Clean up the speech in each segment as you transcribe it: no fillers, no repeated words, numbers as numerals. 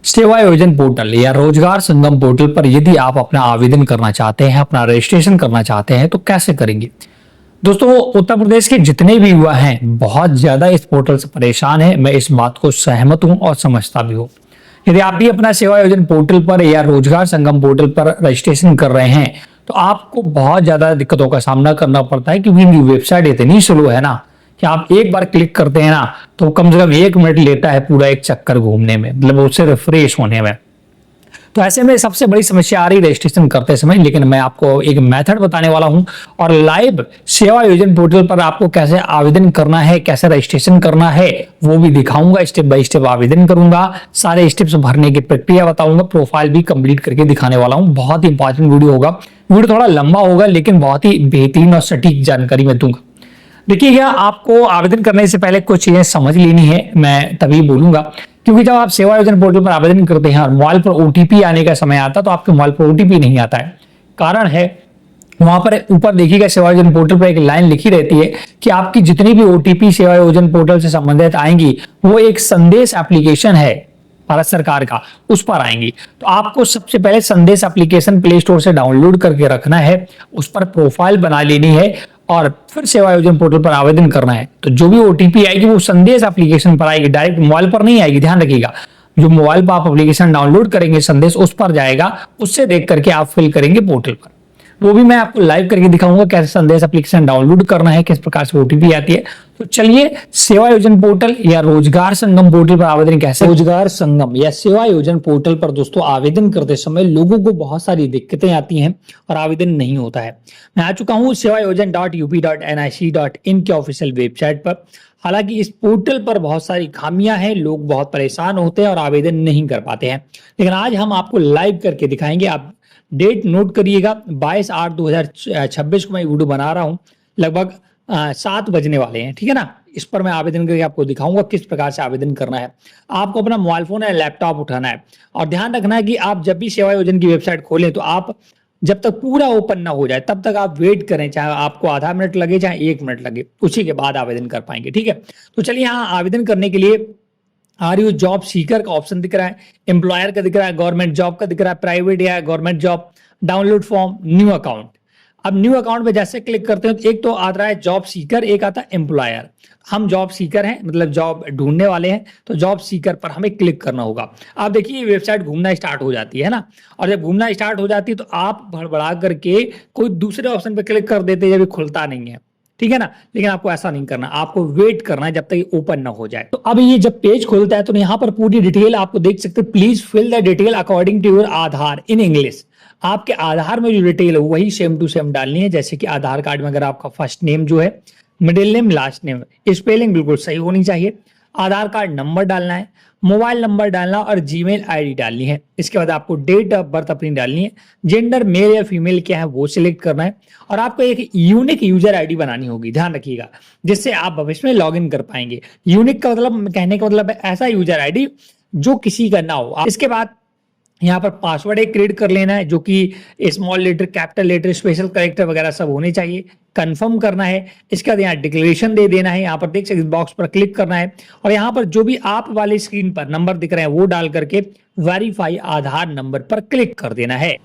सेवा योजन पोर्टल या रोजगार संगम पोर्टल पर यदि आप अपना आवेदन करना चाहते हैं, अपना रजिस्ट्रेशन करना चाहते हैं तो कैसे करेंगे। दोस्तों, उत्तर प्रदेश के जितने भी युवा हैं बहुत ज्यादा इस पोर्टल से परेशान हैं। मैं इस बात को सहमत हूं और समझता भी हूं। यदि आप भी अपना सेवा योजन पोर्टल पर या रोजगार संगम पोर्टल पर रजिस्ट्रेशन कर रहे हैं तो आपको बहुत ज्यादा दिक्कतों का सामना करना पड़ता है, क्योंकि इनकी वेबसाइट इतनी स्लो है ना कि आप एक बार क्लिक करते हैं ना तो कम से कम 1 मिनट लेता है पूरा एक चक्कर घूमने में, मतलब उससे रिफ्रेश होने में। तो ऐसे में सबसे बड़ी समस्या आ रही रजिस्ट्रेशन करते समय, लेकिन मैं आपको एक मेथड बताने वाला हूं और लाइव सेवा योजन पोर्टल पर आपको कैसे आवेदन करना है, कैसे रजिस्ट्रेशन करना है वो भी दिखाऊंगा। स्टेप बाय स्टेप आवेदन करूंगा, सारे स्टेप्स भरने की प्रक्रिया बताऊंगा, प्रोफाइल भी कंप्लीट करके दिखाने वाला हूं। बहुत ही इंपॉर्टेंट वीडियो होगा। वीडियो थोड़ा लंबा होगा लेकिन बहुत ही बेहतरीन और सटीक जानकारी मैं दूंगा। देखिएगा, आपको आवेदन करने से पहले कुछ चीजें समझ लेनी है, मैं तभी बोलूंगा। क्योंकि जब आप सेवा योजन पोर्टल पर आवेदन करते हैं और मोबाइल पर ओटीपी आने का समय आता है तो आपके मोबाइल पर ओटीपी नहीं आता है। कारण है, वहां पर ऊपर देखिएगा सेवा योजन पोर्टल पर एक लाइन लिखी रहती है कि आपकी जितनी भी ओटीपी सेवा योजन पोर्टल से संबंधित आएंगी वो एक संदेश एप्लीकेशन है भारत सरकार का, उस पर आएंगी। तो आपको सबसे पहले संदेश एप्लीकेशन प्ले स्टोर से डाउनलोड करके रखना है, उस पर प्रोफाइल बना लेनी है और फिर सेवा योजन पोर्टल पर आवेदन करना है। तो जो भी ओटीपी आएगी वो संदेश एप्लीकेशन पर आएगी, डायरेक्ट मोबाइल पर नहीं आएगी, ध्यान रखिएगा। जो मोबाइल पर आप एप्लीकेशन डाउनलोड करेंगे संदेश उस पर जाएगा, उससे देख करके आप फिल करेंगे पोर्टल पर। वो भी मैं आपको लाइव करके दिखाऊंगा कैसे संदेश एप्लीकेशन डाउनलोड करना है, किस प्रकार से ओटीपी आती है। तो चलिए, सेवा योजन पोर्टल या रोजगार संगम पोर्टल पर आवेदन कैसे। रोजगार संगम या सेवा योजन पोर्टल पर दोस्तों आवेदन करते समय लोगों को बहुत सारी दिक्कतें आती हैं और आवेदन नहीं होता है। मैं आ चुका हूँ sevayojan.up.nic.in के ऑफिशियल वेबसाइट पर। हालांकि इस पोर्टल पर बहुत सारी खामियां हैं, लोग बहुत परेशान होते हैं और आवेदन नहीं कर पाते हैं, लेकिन आज हम आपको लाइव करके दिखाएंगे। आप डेट नोट करिएगा, 22/8/2026 को मैं वीडियो बना रहा हूं। लगभग 7 बजने वाले हैं, ठीक है ना। इस पर मैं आवेदन करके आपको दिखाऊंगा किस प्रकार से आवेदन करना है। आपको अपना मोबाइल फोन या लैपटॉप उठाना है और ध्यान रखना है कि आप जब भी सेवा योजन की वेबसाइट खोलें तो आप जब तक पूरा ओपन ना हो जाए तब तक आप वेट करें, चाहे आपको आधा मिनट लगे चाहे 1 मिनट लगे, उसी के बाद आवेदन कर पाएंगे, ठीक है। तो चलिए, यहाँ आवेदन करने के लिए आर यू जॉब सीकर का ऑप्शन दिख रहा है, एम्प्लॉयर का दिख रहा है, गवर्नमेंट जॉब का दिख रहा है, प्राइवेट या government job, download form, new account. अब न्यू अकाउंट पे जैसे क्लिक करते हैं तो एक तो आ रहा है जॉब सीकर, एक आता है एम्प्लॉयर। हम जॉब सीकर हैं, मतलब जॉब ढूंढने वाले हैं, तो जॉब सीकर पर हमें क्लिक करना होगा। आप देखिए वेबसाइट घूमना स्टार्ट हो जाती है ना, और जब घूमना स्टार्ट हो जाती है तो आप भड़बड़ा करके कोई दूसरे ऑप्शन पे क्लिक कर देते हैं जब खुलता नहीं है, ठीक है ना। लेकिन आपको ऐसा नहीं करना, आपको वेट करना है जब तक ओपन ना हो जाए। तो अब ये जब पेज खुलता है तो यहाँ पर पूरी डिटेल आपको देख सकते हैं। Please fill the detail according to your Aadhaar in English. आपके आधार में जो डिटेल है वही सेम टू सेम डालनी है। जैसे कि आधार कार्ड में अगर आपका फर्स्ट नेम जो है, middle name, last name, spelling बिल्कुल सही होनी चाहिए। आधार कार्ड नंबर डालना है, मोबाइल नंबर डालना और जीमेल आईडी डालनी है। इसके बाद आपको डेट ऑफ बर्थ अपनी डालनी है, जेंडर मेल या फीमेल क्या है वो सिलेक्ट करना है, और आपको एक यूनिक यूजर आईडी बनानी होगी, ध्यान रखिएगा, जिससे आप भविष्य में लॉग इन कर पाएंगे। यूनिक का मतलब, कहने का मतलब है ऐसा यूजर आईडी जो किसी का ना हो। इसके बाद यहाँ पर पासवर्ड एक क्रिएट कर लेना है जो कि small letter, capital letter, special character वगैरह सब होने चाहिए। कंफर्म करना है। इसके बाद यहाँ डिक्लेरेशन दे देना है। यहाँ पर देख सकते बॉक्स पर क्लिक करना है और यहाँ पर जो भी आप वाली स्क्रीन पर नंबर दिख रहे हैं वो डाल करके वेरीफाई आधार नंबर पर क्लिक कर देना है।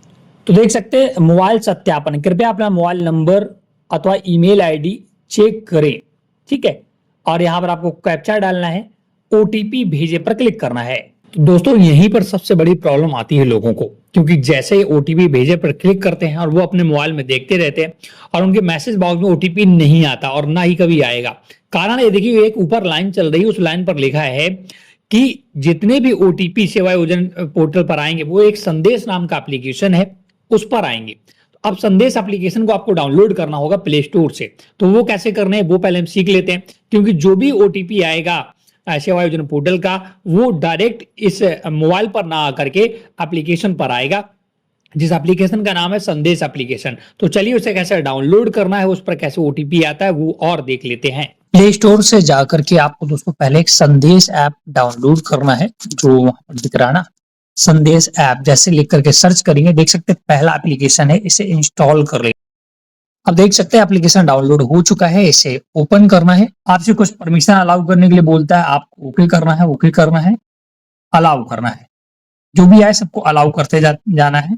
तो देख सकते हैं मोबाइल सत्यापन, कृपया अपना मोबाइल नंबर अथवा ईमेल आईडी चेक करें, ठीक है। और यहाँ पर आपको कैप्चा डालना है, ओटीपी भेजे पर क्लिक करना है। तो दोस्तों, यहीं पर सबसे बड़ी प्रॉब्लम आती है लोगों को, क्योंकि जैसे ही ओटीपी भेजे पर क्लिक करते हैं और वो अपने मोबाइल में देखते रहते हैं और उनके मैसेज बॉक्स में ओटीपी नहीं आता और ना ही कभी आएगा। कारण ये देखिए, एक ऊपर लाइन चल रही है, उस लाइन पर लिखा है कि जितने भी ओटीपी सेवा योजन पोर्टल पर आएंगे वो एक संदेश नाम का एप्लीकेशन है, उस पर आएंगे। तो अब संदेश एप्लीकेशन को आपको डाउनलोड करना होगा प्ले स्टोर से। तो वो कैसे करना है वो पहले हम सीख लेते हैं, क्योंकि जो भी ओटीपी आएगा सेवा योजन पोर्टल का वो डायरेक्ट इस मोबाइल पर ना आकर के एप्लीकेशन पर आएगा, जिस एप्लीकेशन का नाम है संदेश एप्लीकेशन। तो चलिए उसे कैसे डाउनलोड करना है, उस पर कैसे ओटीपी आता है वो और देख लेते हैं। प्ले स्टोर से जाकर के आपको दोस्तों पहले एक संदेश ऐप डाउनलोड करना है, जो वहां पर दिख रहा है ना, संदेश ऐप। जैसे लिख करके सर्च करेंगे, देख सकते हैं पहला एप्लीकेशन है, इसे इंस्टॉल कर लेंगे। अब देख सकते हैं एप्लीकेशन डाउनलोड हो चुका है, इसे ओपन करना है। आपसे कुछ परमिशन अलाउ करने के लिए बोलता है, आप ओके करना है, ओके करना है, अलाउ करना है। जो भी है सबको अलाउ करते जाना है।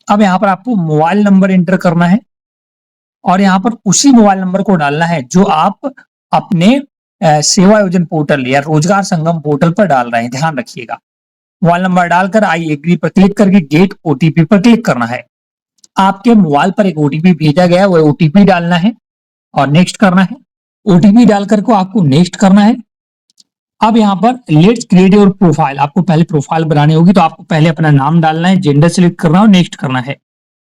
अब यहाँ पर आपको मोबाइल नंबर एंटर करना है और यहाँ पर उसी मोबाइल नंबर को डालना है जो आप अपने सेवा योजन पोर्टल या रोजगार संगम पोर्टल पर डाल रहे हैं, ध्यान रखिएगा। मोबाइल नंबर डालकर आई एग्री पर क्लिक करके गेट ओटीपी पर क्लिक करना है। आपके मोबाइल पर एक ओटीपी भेजा गया है, वो ओटीपी डालना है और नेक्स्ट करना है। ओटीपी डालकर को आपको नेक्स्ट करना है। अब यहाँ पर लेट्स क्रिएट योर प्रोफाइल, आपको पहले प्रोफाइल बनानी होगी, तो आपको पहले अपना नाम डालना है, जेंडर सिलेक्ट करना है और नेक्स्ट करना है।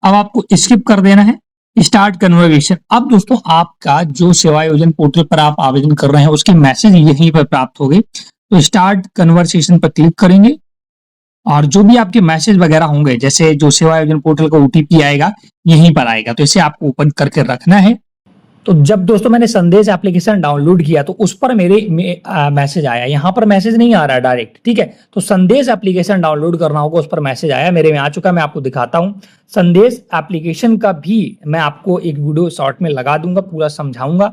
अब आपको स्किप कर देना है, स्टार्ट कन्वर्सेशन। अब दोस्तों आपका जो सेवा योजन पोर्टल पर आप आवेदन कर रहे हैं उसकी मैसेज यहीं पर प्राप्त होगी, तो स्टार्ट कन्वर्सेशन पर क्लिक करेंगे और जो भी आपके मैसेज वगैरह होंगे, जैसे जो सेवा योजन पोर्टल का ओटीपी आएगा यहीं पर आएगा, तो इसे आपको ओपन करके रखना है। तो जब दोस्तों मैंने संदेश एप्लीकेशन डाउनलोड किया तो उस पर मेरे मैसेज आया, यहाँ पर मैसेज नहीं आ रहा डायरेक्ट, ठीक है। तो संदेश एप्लीकेशन डाउनलोड करना होगा, उस पर मैसेज आया, मेरे में आ चुका है, मैं आपको दिखाता हूँ। संदेश एप्लीकेशन का भी मैं आपको एक वीडियो शॉर्ट में लगा दूंगा, पूरा समझाऊंगा।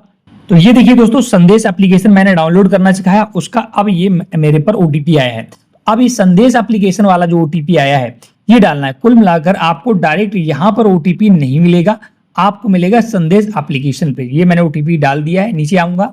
तो ये देखिए दोस्तों, संदेश एप्लीकेशन मैंने डाउनलोड करना सिखाया, उसका अब ये मेरे पर ओटीपी आया है। अब इस संदेश एप्लीकेशन वाला जो ओटीपी आया है ये डालना है। कुल मिलाकर आपको डायरेक्ट यहाँ पर ओटीपी नहीं मिलेगा, आपको मिलेगा संदेश एप्लीकेशन पे। ये मैंने ओटीपी डाल दिया है, नीचे आऊंगा,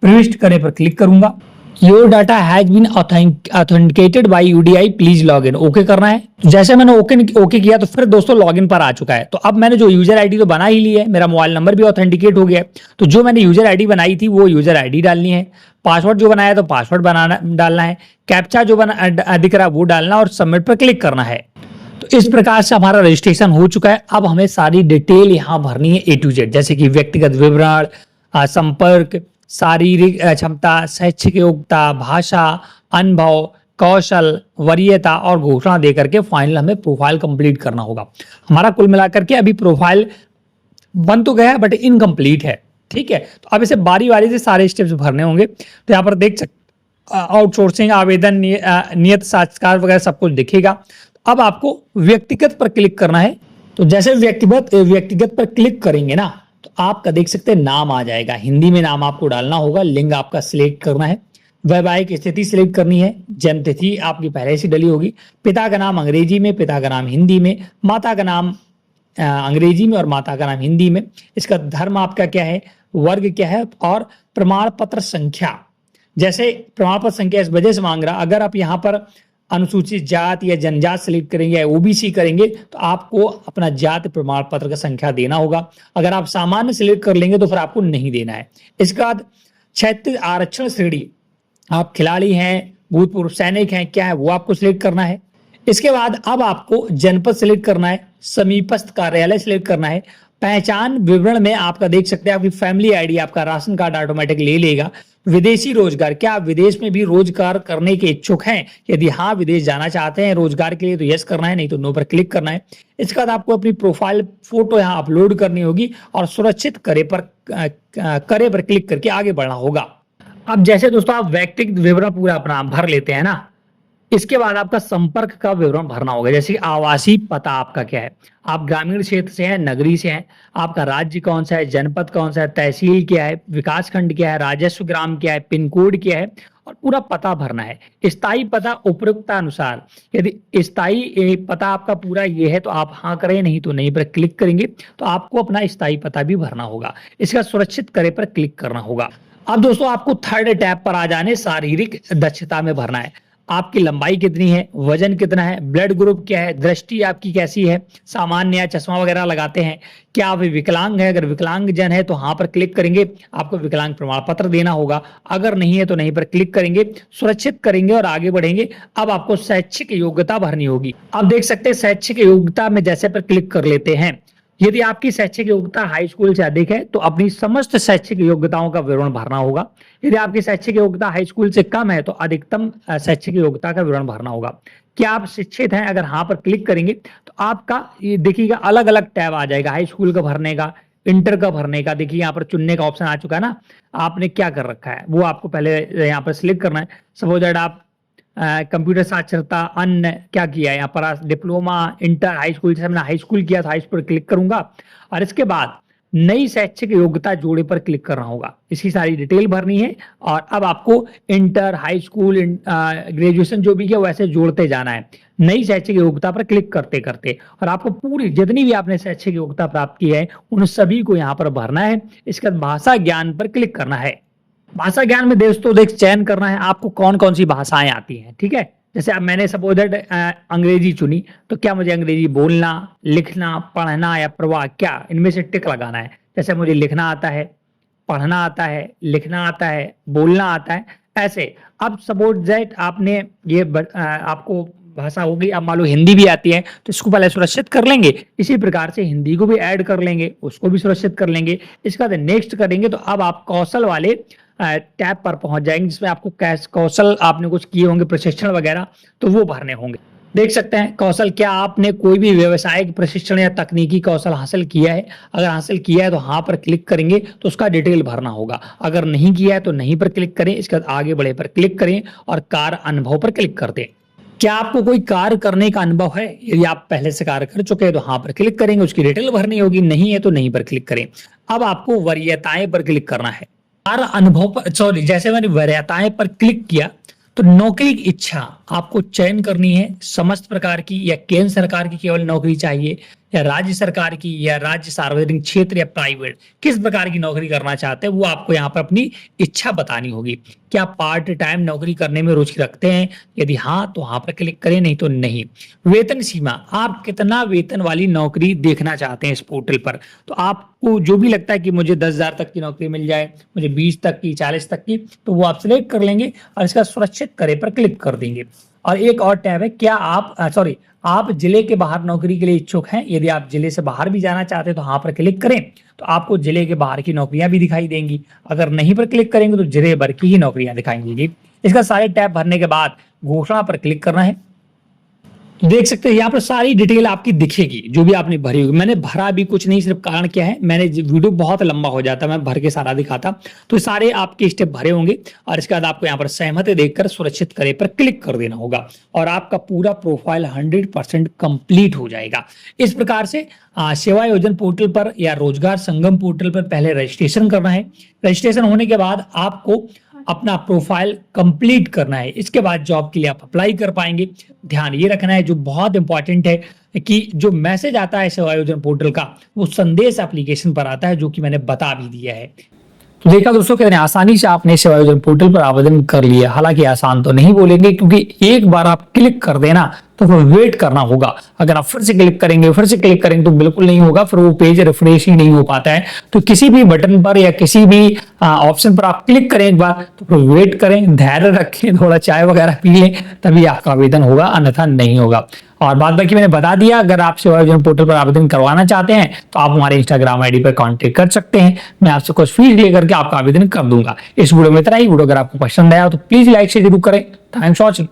प्रविष्ट करने पर क्लिक करूंगा। Your data has been authenticated by UDI, please log in, okay करना है। तो जैसे मैंने ओके किया तो फिर दोस्तों लॉगिन पर आ चुका है। तो अब मैंने जो यूजर आईडी तो बना ही ली है, मेरा मोबाइल नंबर भी ऑथेंटिकेट हो गया है, तो जो मैंने यूजर आईडी बनाई थी वो यूजर आईडी डालनी है, पासवर्ड जो बनाया तो पासवर्ड बनाना डालना है, कैप्चा जो बना दिख रहा है वो डालना और सबमिट पर क्लिक करना है। तो इस प्रकार से हमारा रजिस्ट्रेशन हो चुका है। अब हमें सारी डिटेल यहाँ भरनी है A to Z, जैसे कि व्यक्तिगत विवरण, संपर्क, शारीरिक क्षमता, शैक्षिक योग्यता, भाषा, अनुभव, कौशल, वरीयता और घोषणा देकर के फाइनल हमें प्रोफाइल कंप्लीट करना होगा। हमारा कुल मिलाकर के अभी प्रोफाइल बन तो गया है बट इनकम्प्लीट है, ठीक है। तो अब इसे बारी बारी से सारे स्टेप्स भरने होंगे। तो यहाँ पर देख सकते आउटसोर्सिंग, आवेदन, नियत साक्षात्कार वगैरह सब कुछ दिखेगा। अब आपको व्यक्तिगत पर क्लिक करना है। तो जैसे व्यक्तिगत पर क्लिक करेंगे ना, तो आपका देख सकते हैं नाम आ जाएगा, हिंदी में नाम आपको डालना होगा, लिंग आपका सिलेक्ट करना है, वैवाहिक स्थिति सिलेक्ट करनी है, जन्म तिथि आपकी पहले से डली होगी, पिता का नाम अंग्रेजी में, पिता का नाम हिंदी में, माता का नाम अंग्रेजी में और माता का नाम हिंदी में, इसका धर्म आपका क्या है, वर्ग क्या है, और प्रमाण पत्र संख्या। जैसे प्रमाण पत्र संख्या इस वजह से मांग रहा, अगर आप यहाँ पर अनुसूचित जाति या जनजाति सिलेक्ट करेंगे या ओबीसी करेंगे तो आपको अपना जाति प्रमाण पत्र का संख्या देना होगा। अगर आप सामान्य सिलेक्ट कर लेंगे तो फिर आपको नहीं देना है। इसके बाद क्षेत्र आरक्षण श्रेणी, आप खिलाड़ी हैं, भूतपूर्व सैनिक हैं, क्या है वो आपको सिलेक्ट करना है। इसके बाद अब आपको जनपद सिलेक्ट करना है, समीपस्थ कार्यालय सिलेक्ट करना है, पहचान विवरण में आपका देख सकते हैं आपकी फैमिली आईडी, आपका राशन कार्ड ऑटोमेटिक ले लेगा। विदेशी रोजगार, क्या आप विदेश में भी रोजगार करने के इच्छुक हैं, यदि हाँ विदेश जाना चाहते हैं रोजगार के लिए तो यस करना है, नहीं तो नो पर क्लिक करना है। इसके बाद आपको अपनी प्रोफाइल फोटो यहाँ अपलोड करनी होगी और सुरक्षित करे पर क्लिक करके आगे बढ़ना होगा। अब जैसे दोस्तों आप व्यक्तिगत विवरण पूरा अपना भर लेते हैं ना, इसके बाद आपका संपर्क का विवरण भरना होगा, जैसे आवासीय पता आपका क्या है, आप ग्रामीण क्षेत्र से हैं, नगरी से हैं, आपका राज्य कौन सा है, जनपद कौन सा है, तहसील क्या है, विकास खंड क्या है, राजस्व ग्राम क्या है, पिन कोड क्या है, और पूरा पता भरना है। स्थायी पता उपयुक्ता अनुसार, यदि स्थायी पता आपका पूरा ये है तो आप हाँ करें, नहीं तो नहीं पर क्लिक करेंगे। तो आपको अपना स्थायी पता भी भरना होगा। इसका सुरक्षित करे पर क्लिक करना होगा। अब दोस्तों आपको थर्ड टैब पर आ जाने शारीरिक दक्षता में भरना है। आपकी लंबाई कितनी है, वजन कितना है, ब्लड ग्रुप क्या है, दृष्टि आपकी कैसी है, सामान्य या चश्मा वगैरह लगाते हैं, क्या आप विकलांग है, अगर विकलांग जन है तो हाँ पर क्लिक करेंगे, आपको विकलांग प्रमाण पत्र देना होगा, अगर नहीं है तो नहीं पर क्लिक करेंगे, सुरक्षित करेंगे और आगे बढ़ेंगे। अब आपको शैक्षिक योग्यता भरनी होगी। अब देख सकते हैं शैक्षिक योग्यता में जैसे पर क्लिक कर लेते हैं, यदि आपकी शैक्षिक योग्यता हाई स्कूल से अधिक है तो अपनी समस्त शैक्षिक योग्यताओं का विवरण भरना होगा। यदि आपकी शैक्षिक योग्यता हाई स्कूल से कम है तो अधिकतम शैक्षिक योग्यता का विवरण भरना होगा। क्या आप शिक्षित हैं, अगर हाँ पर क्लिक करेंगे तो आपका ये देखिएगा अलग अलग टैब आ जाएगा, हाई स्कूल का भरने का, इंटर का भरने का। देखिए यहाँ पर चुनने का ऑप्शन आ चुका है ना, आपने क्या कर रखा है वो आपको पहले यहाँ पर सिलेक्ट करना है। सपोज दैट आप कंप्यूटर साक्षरता अन्य क्या किया है, यहाँ पर डिप्लोमा, इंटर, हाई स्कूल, जैसे मैंने हाई स्कूल किया था हाई स्कूल क्लिक करूंगा और इसके बाद नई शैक्षिक योग्यता जोड़े पर क्लिक करना होगा। इसकी सारी डिटेल भरनी है और अब आपको इंटर, हाई स्कूल, ग्रेजुएशन जो भी है वैसे जोड़ते जाना है नई शैक्षिक योग्यता पर क्लिक करते करते, और आपको पूरी जितनी भी आपने शैक्षिक योग्यता प्राप्त की है उन सभी को यहाँ पर भरना है। इसके बाद भाषा ज्ञान पर क्लिक करना है। भाषा ज्ञान में दोस्तों देख चयन करना है आपको कौन कौन सी भाषाएं आती हैं, ठीक है। जैसे अब मैंने सपोज दैट अंग्रेजी चुनी, तो क्या मुझे अंग्रेजी बोलना, लिखना, पढ़ना या प्रवाह, क्या इनमें से टिक लगाना है। जैसे मुझे लिखना आता है, पढ़ना आता है, लिखना आता है, बोलना आता है, ऐसे। अब सपोज दैट आपने ये आपको भाषा होगी, अब मान लो हिंदी भी आती है तो इसको पहले सुरक्षित कर लेंगे, इसी प्रकार से हिंदी को भी ऐड कर लेंगे, उसको भी सुरक्षित कर लेंगे। इसके बाद नेक्स्ट करेंगे तो अब आप कौशल वाले टैब पर पहुंच जाएंगे जिसमें आपको कौशल आपने कुछ किए होंगे, प्रशिक्षण वगैरह, तो वो भरने होंगे। देख सकते हैं कौशल, क्या आपने कोई भी व्यवसायिक प्रशिक्षण या तकनीकी कौशल हासिल किया है। अगर हासिल किया है तो हाँ पर क्लिक करेंगे तो उसका डिटेल भरना होगा। अगर नहीं किया है तो नहीं पर क्लिक करें। इसके बाद आगे बढ़े पर क्लिक करें और कार्य अनुभव पर क्लिक कर दें। क्या आपको कोई कार्य करने का अनुभव है? यदि आप पहले से कार्य कर चुके हैं तो हाँ पर क्लिक करेंगे, उसकी डिटेल भरनी होगी। नहीं है तो नहीं पर क्लिक करें। अब आपको वरीयताएं पर क्लिक करना है। कार्य अनुभव पर, सॉरी, जैसे मैंने वरीयताएं पर क्लिक किया तो नौकरी की इच्छा आपको चयन करनी है। समस्त प्रकार की या केंद्र सरकार की केवल नौकरी चाहिए, या राज्य सरकार की, या राज्य सार्वजनिक क्षेत्र या प्राइवेट, किस प्रकार की नौकरी करना चाहते हैं वो आपको यहाँ पर अपनी इच्छा बतानी होगी। क्या पार्ट टाइम नौकरी करने में रुचि रखते हैं? यदि हाँ तो हाँ पर क्लिक करें, नहीं तो नहीं। वेतन सीमा, आप कितना वेतन वाली नौकरी देखना चाहते हैं इस पोर्टल पर। तो आपको जो भी लगता है कि मुझे 10,000 तक की नौकरी मिल जाए, मुझे 20 तक की, 40 तक की, तो वो आप सिलेक्ट कर लेंगे और इसका सुरक्षित करें पर क्लिक कर देंगे। और एक और टैब है, क्या आप जिले के बाहर नौकरी के लिए इच्छुक हैं। यदि आप जिले से बाहर भी जाना चाहते हैं तो हाँ पर क्लिक करें तो आपको जिले के बाहर की नौकरियां भी दिखाई देंगी। अगर नहीं पर क्लिक करेंगे तो जिले भर की ही नौकरियां दिखाई देंगी। इसका सारे टैब भरने के बाद घोषणा पर क्लिक करना है। देख सकते हैं यहाँ पर सारी डिटेल आपकी दिखेगी जो भी आपने भरी होगी। मैंने भरा भी कुछ नहीं, सिर्फ कारण क्या है, मैंने वीडियो बहुत लंबा हो जाता, मैं भर के सारा दिखाता, तो सारे आपके स्टेप भरे होंगे। और इसके बाद आपको यहाँ पर सहमति देखकर सुरक्षित करे पर क्लिक कर देना होगा और आपका पूरा प्रोफाइल 100% कंप्लीट हो जाएगा। इस प्रकार से सेवा योजन पोर्टल पर या रोजगार संगम पोर्टल पर पहले रजिस्ट्रेशन करना है। रजिस्ट्रेशन होने के बाद आपको अपना प्रोफाइल कंप्लीट करना है। इसके बाद जॉब के लिए आप अप्लाई कर पाएंगे। ध्यान ये रखना है, जो बहुत इंपॉर्टेंट है, कि जो मैसेज आता है सेवा योजन पोर्टल का वो संदेश एप्लीकेशन पर आता है, जो कि मैंने बता भी दिया है। तो देखा दोस्तों कितने आसानी से आपने सेवा योजन पोर्टल पर आवेदन कर लिया। हालांकि आसान तो नहीं बोलेंगे, क्योंकि एक बार आप क्लिक कर देना तो फिर वेट करना होगा। अगर आप फिर से क्लिक करेंगे तो बिल्कुल नहीं होगा, फिर वो पेज रिफ्रेश ही नहीं हो पाता है। तो किसी भी बटन पर या किसी भी ऑप्शन पर आप क्लिक करें एक बार, तो फिर वेट करें, धैर्य रखें, थोड़ा चाय वगैरह पी लें, तभी आपका आवेदन होगा, अन्यथा नहीं होगा। और बाद बाकी मैंने बता दिया, अगर आप सेवा योजन पोर्टल पर आवेदन करवाना चाहते हैं तो आप हमारे इंस्टाग्राम आईडी पर कांटेक्ट कर सकते हैं। मैं आपसे कुछ फीस लेकर के आपका आवेदन कर दूंगा। इस वीडियो में इतना ही। वीडियो अगर आपको पसंद आया तो प्लीज लाइक से जरूर करें। Thanks for watching.